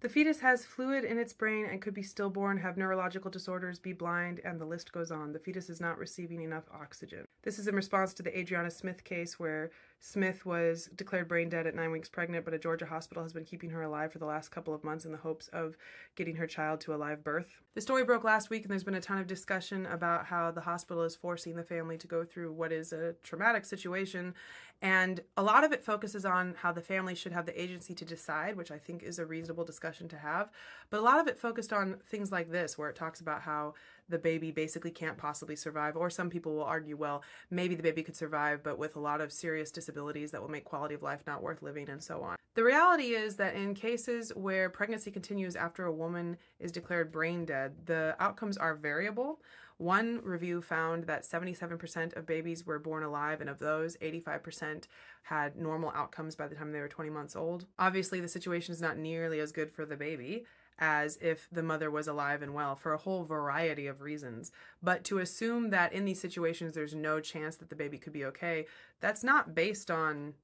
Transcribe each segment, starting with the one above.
The fetus has fluid in its brain and could be stillborn, have neurological disorders, be blind, and the list goes on. The fetus is not receiving enough oxygen. This is in response to the Adriana Smith case where Smith was declared brain dead at 9 weeks pregnant, but a Georgia hospital has been keeping her alive for the last couple of months in the hopes of getting her child to a live birth. The story broke last week, and there's been a ton of discussion about how the hospital is forcing the family to go through what is a traumatic situation. And a lot of it focuses on how the family should have the agency to decide, which I think is a reasonable discussion to have. But a lot of it focused on things like this, where it talks about how the baby basically can't possibly survive, or some people will argue, well, maybe the baby could survive, but with a lot of serious disabilities that will make quality of life not worth living, and so on. The reality is that in cases where pregnancy continues after a woman is declared brain dead, the outcomes are variable. One review found that 77% of babies were born alive, and of those, 85% had normal outcomes by the time they were 20 months old. Obviously, the situation is not nearly as good for the baby as if the mother was alive and well for a whole variety of reasons. But to assume that in these situations there's no chance that the baby could be okay, that's not based on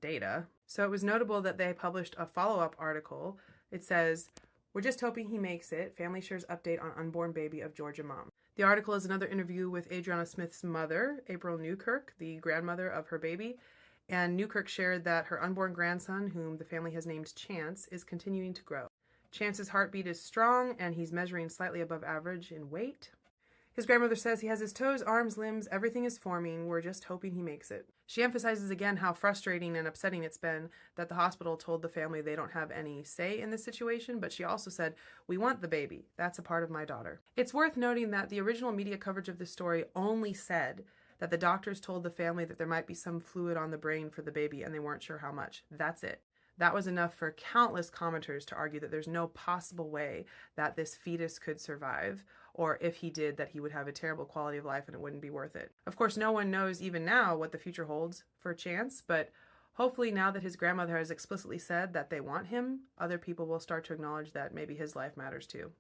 data. So it was notable that they published a follow-up article. It says, "We're just hoping he makes it. Family shares update on unborn baby of Georgia mom." The article is another interview with Adriana Smith's mother, April Newkirk, the grandmother of her baby. And Newkirk shared that her unborn grandson, whom the family has named Chance, is continuing to grow. Chance's heartbeat is strong, and he's measuring slightly above average in weight. His grandmother says he has his toes, arms, limbs, everything is forming. We're just hoping he makes it. She emphasizes again how frustrating and upsetting it's been that the hospital told the family they don't have any say in this situation, but she also said, "We want the baby. That's a part of my daughter." It's worth noting that the original media coverage of this story only said that the doctors told the family that there might be some fluid on the brain for the baby and they weren't sure how much. That's it. That was enough for countless commenters to argue that there's no possible way that this fetus could survive, or if he did, that he would have a terrible quality of life and it wouldn't be worth it. Of course, no one knows even now what the future holds for Chance, but hopefully now that his grandmother has explicitly said that they want him, other people will start to acknowledge that maybe his life matters too.